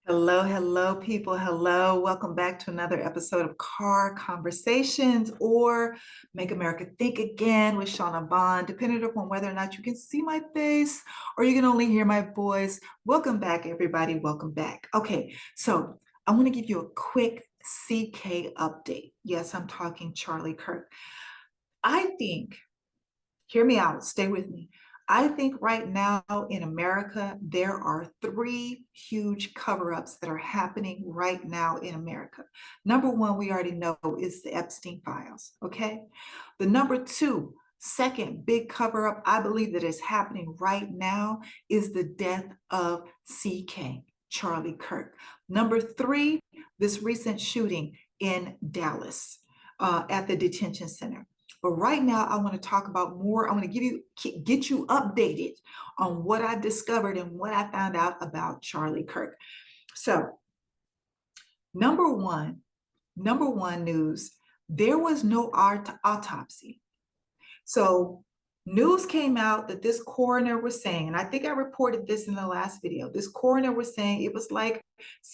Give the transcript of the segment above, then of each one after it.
Hello, hello, people. Hello. Welcome back to another episode of Car Conversations or Make America Think Again with Shaunavonn, depending upon whether or not you can see my face or you can only hear my voice. Welcome back, everybody. Welcome back. Okay, so I want to give you a quick CK update. Yes, I'm talking Charlie Kirk. I think, hear me out, stay with me. I think right now in America, there are three huge cover-ups that are happening right now in America. Number one, we already know is the Epstein files, okay? The number two, second big cover-up I believe that is happening right now is the death of CK, Charlie Kirk. Number three, this recent shooting in Dallas at the detention center. But right now, I want to talk about more. I want to get you updated on what I discovered and what I found out about Charlie Kirk. So, number one news, there was no autopsy. So, news came out that this coroner was saying, and I think I reported this in the last video, this coroner was saying it was like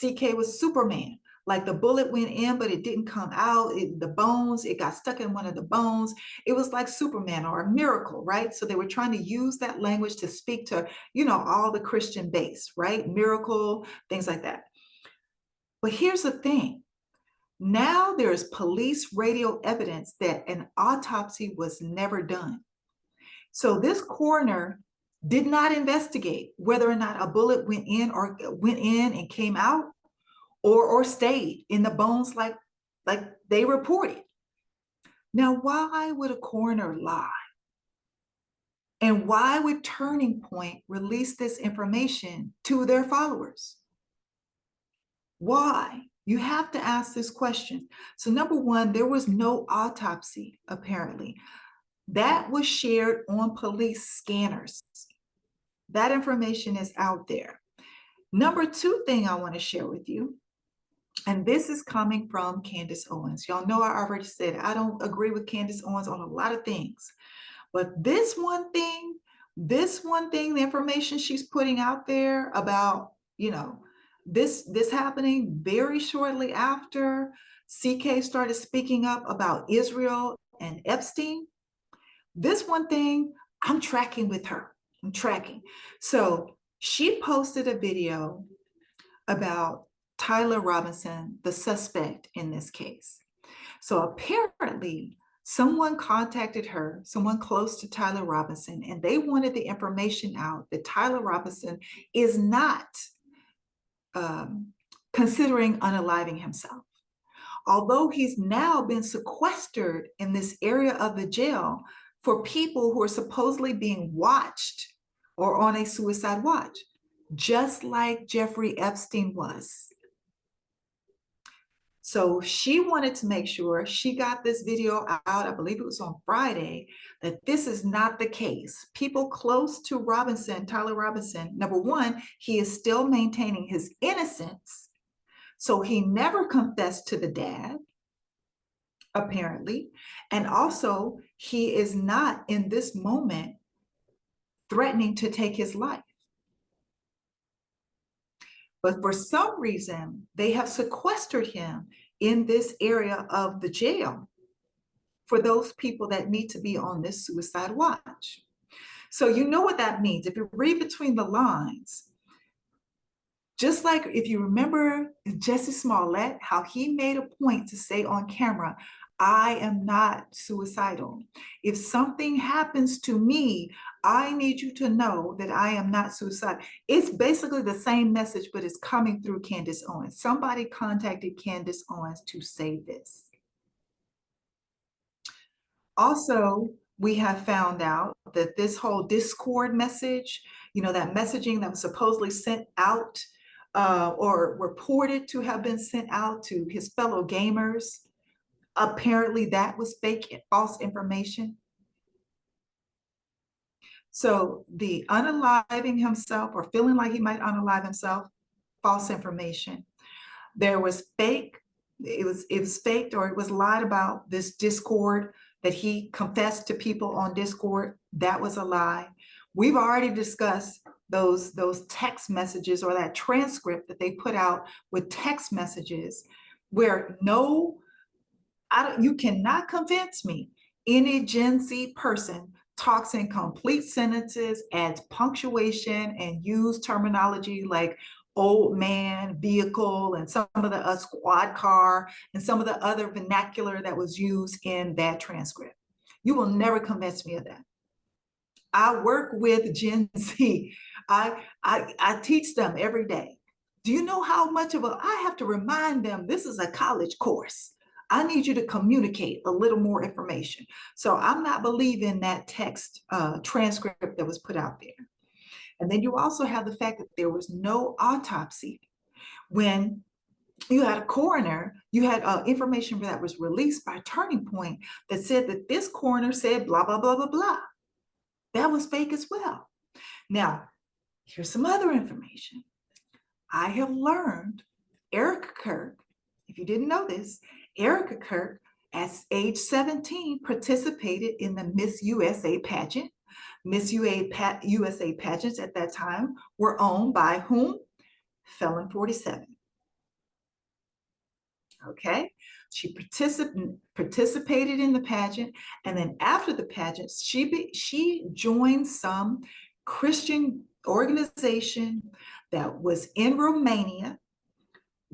CK was Superman. Like the bullet went in, but it didn't come out. The bones, it got stuck in one of the bones. It was like Superman or a miracle, right? So they were trying to use that language to speak to, all the Christian base, right? Miracle, things like that. But here's the thing. Now there is police radio evidence that an autopsy was never done. So this coroner did not investigate whether or not a bullet went in and came out or stayed in the bones like they reported. Now, why would a coroner lie? And why would Turning Point release this information to their followers? Why? You have to ask this question. So number one, there was no autopsy, apparently. That was shared on police scanners. That information is out there. Number two thing I want to share with you, and this is coming from Candace Owens. Y'all know I already said I don't agree with Candace Owens on a lot of things. But this one thing, the information she's putting out there about, this happening very shortly after CK started speaking up about Israel and Epstein. This one thing, I'm tracking with her. I'm tracking. So she posted a video about Tyler Robinson, the suspect in this case. So apparently, someone contacted her, someone close to Tyler Robinson, and they wanted the information out that Tyler Robinson is not considering unaliving himself. Although he's now been sequestered in this area of the jail for people who are supposedly being watched or on a suicide watch, just like Jeffrey Epstein was. So she wanted to make sure she got this video out, I believe it was on Friday, that this is not the case. People close to Robinson, Tyler Robinson, number one, he is still maintaining his innocence. So he never confessed to the dad, apparently. And also, he is not in this moment threatening to take his life. But for some reason, they have sequestered him in this area of the jail for those people that need to be on this suicide watch. So you know what that means. If you read between the lines, just like if you remember Jussie Smollett, how he made a point to say on camera, I am not suicidal. If something happens to me, I need you to know that I am not suicidal. It's basically the same message, but it's coming through Candace Owens. Somebody contacted Candace Owens to say this. Also, we have found out that this whole Discord message, that messaging that was supposedly sent out or reported to have been sent out to his fellow gamers, apparently that was fake, false information. So the unaliving himself or feeling like he might unalive himself, false information. There was fake, it was faked or it was lied about, this Discord that he confessed to people on Discord. That was a lie. We've already discussed those text messages or that transcript that they put out with text messages where no, you cannot convince me any Gen Z person talks in complete sentences, adds punctuation, and use terminology like old man, vehicle, and some of the squad car, and some of the other vernacular that was used in that transcript. You will never convince me of that. I work with Gen Z. I teach them every day. Do you know how much of a, I have to remind them this is a college course. I need you to communicate a little more information. So I'm not believing that text transcript that was put out there. And then you also have the fact that there was no autopsy. When you had a coroner, you had information that was released by Turning Point that said that this coroner said blah, blah, blah, blah, blah. That was fake as well. Now, here's some other information. I have learned Erica Kirk, if you didn't know this, Erica Kirk, at age 17, participated in the Miss USA pageant. Miss USA pageants at that time were owned by whom? Felon 47. Okay, she participated in the pageant, and then after the pageant, she joined some Christian organization that was in Romania,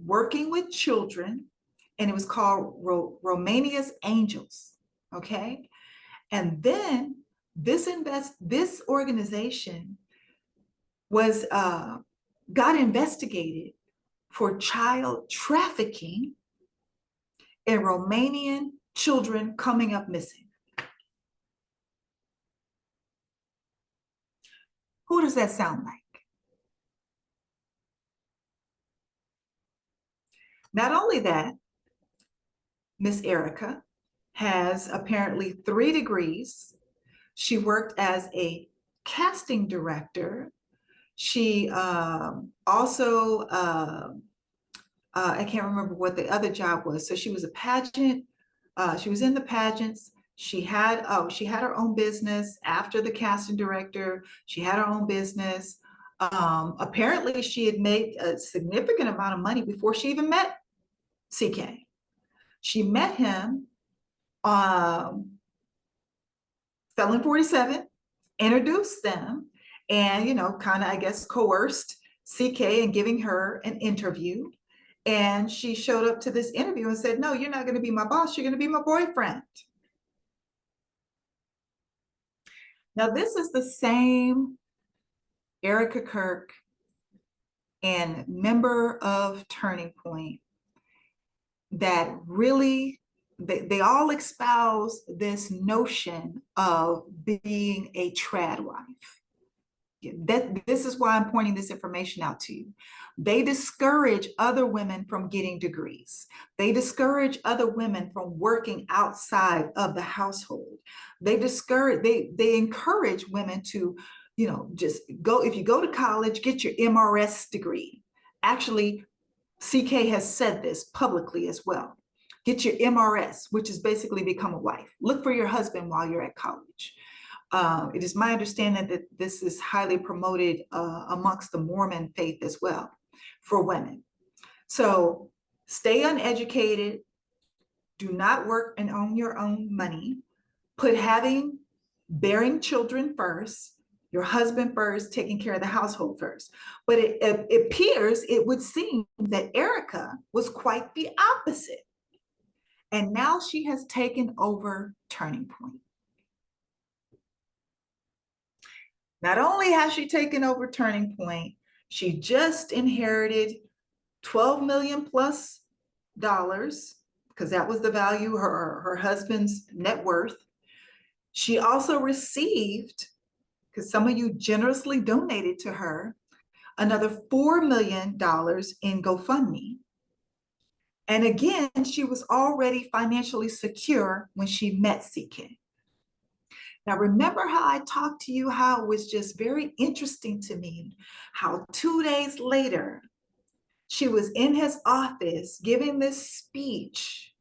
working with children, and it was called Romania's Angels. Okay, and then this organization was got investigated for child trafficking and Romanian children coming up missing. Who does that sound like? Not only that, Miss Erica has apparently 3 degrees. She worked as a casting director. She also I can't remember what the other job was. So she was a pageant. She was in the pageants. She had her own business after the casting director. She had her own business. Apparently, she had made a significant amount of money before she even met CK. She met him, Felon 47, introduced them, and kind of, I guess, coerced CK in giving her an interview. And she showed up to this interview and said, no, you're not going to be my boss. You're going to be my boyfriend. Now, this is the same Erica Kirk and member of Turning Point that really, they all espouse this notion of being a trad wife. This is why I'm pointing this information out to you. They discourage other women from getting degrees. They discourage other women from working outside of the household. They encourage women to, just go, if you go to college, get your MRS degree. Actually, CK has said this publicly as well. Get your MRS, which is basically become a wife. Look for your husband while you're at college. It is my understanding that this is highly promoted amongst the Mormon faith as well for women. So stay uneducated, do not work and own your own money, put bearing children first, your husband first, taking care of the household first. But it appears, it would seem that Erica was quite the opposite. And now she has taken over Turning Point. Not only has she taken over Turning Point, she just inherited $12 million plus, because that was the value, her husband's net worth. She also received, because some of you generously donated to her, another $4 million in GoFundMe. And again, she was already financially secure when she met CK. Now, remember how I talked to you, how it was just very interesting to me, how 2 days later, she was in his office giving this speech,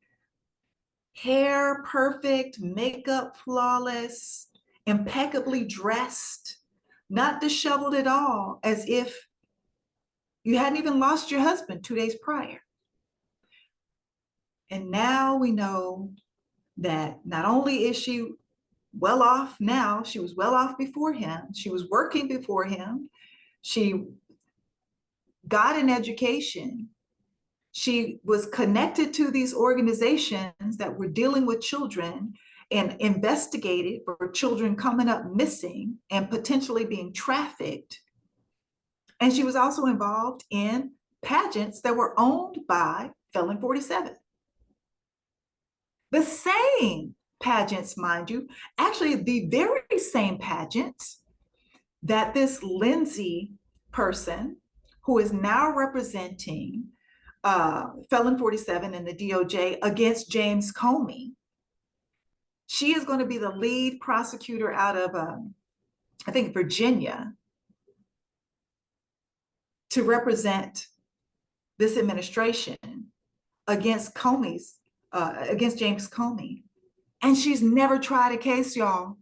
hair perfect, makeup flawless, impeccably dressed, not disheveled at all, as if you hadn't even lost your husband 2 days prior. And now we know that not only is she well off now, she was well off before him. She was working before him. She got an education. She was connected to these organizations that were dealing with children and investigated for children coming up missing and potentially being trafficked. And she was also involved in pageants that were owned by Felon 47. The same pageants, mind you, actually the very same pageants that this Lindsay person, who is now representing Felon 47 and the DOJ against James Comey, she is going to be the lead prosecutor out of, I think, Virginia, to represent this administration against against James Comey. And she's never tried a case, y'all.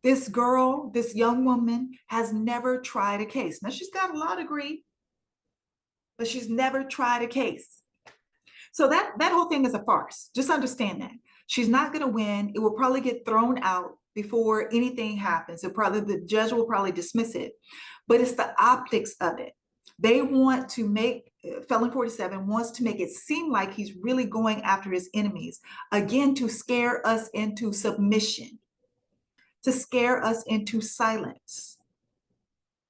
This girl, this young woman, has never tried a case. Now, she's got a law degree, but she's never tried a case. So that whole thing is a farce. Just understand that. She's not going to win. It will probably get thrown out before anything happens. The judge will probably dismiss it. But it's the optics of it. They want to make, Felon 47 wants to make it seem like he's really going after his enemies, again, to scare us into submission, to scare us into silence,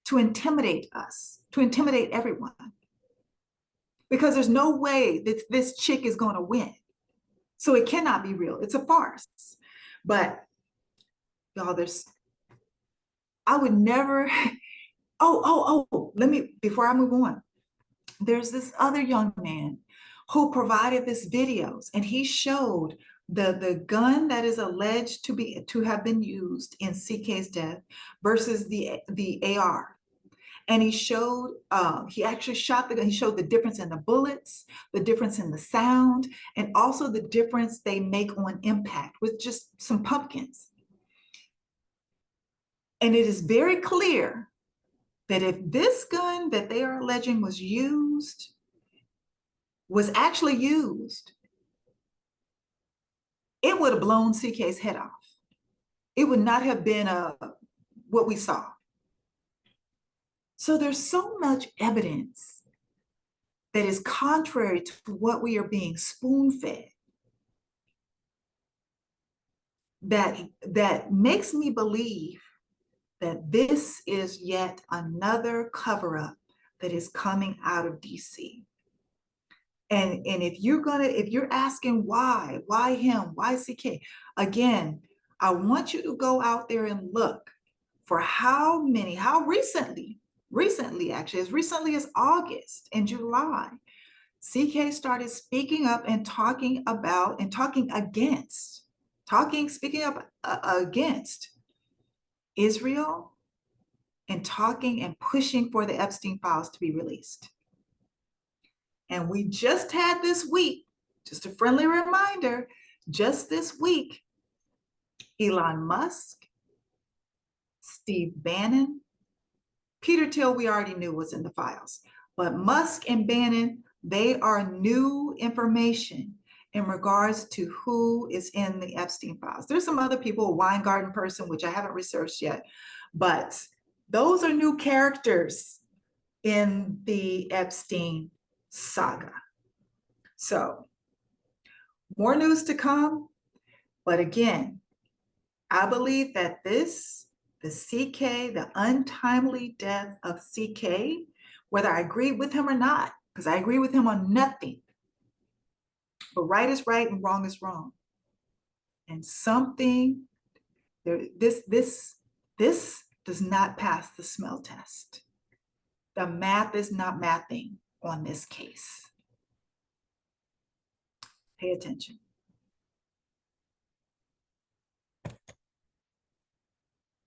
to intimidate us, to intimidate everyone. Because there's no way that this chick is going to win. So it cannot be real. It's a farce. But y'all, I would never, let me, before I move on, there's this other young man who provided this videos, and he showed the gun that is alleged to have been used in CK's death versus the AR. And he showed, he actually shot the gun. He showed the difference in the bullets, the difference in the sound, and also the difference they make on impact with just some pumpkins. And it is very clear that if this gun that they are alleging was actually used, it would have blown CK's head off. It would not have been what we saw. So there's so much evidence that is contrary to what we are being spoon-fed that makes me believe that this is yet another cover-up that is coming out of DC. And if you're asking why him, why CK, again, I want you to go out there and look for how recently, actually, as recently as August and July, CK started speaking up and speaking up against Israel, and talking and pushing for the Epstein files to be released. And we just had this week, just a friendly reminder, just this week, Elon Musk, Steve Bannon, Peter Thiel, we already knew was in the files, but Musk and Bannon, they are new information in regards to who is in the Epstein files. There's some other people, a Weingarten person, which I haven't researched yet, but those are new characters in the Epstein saga. So more news to come. But again, I believe that the untimely death of CK, whether I agree with him or not, because I agree with him on nothing, but right is right and wrong is wrong. And this does not pass the smell test. The math is not mathing on this case. Pay attention.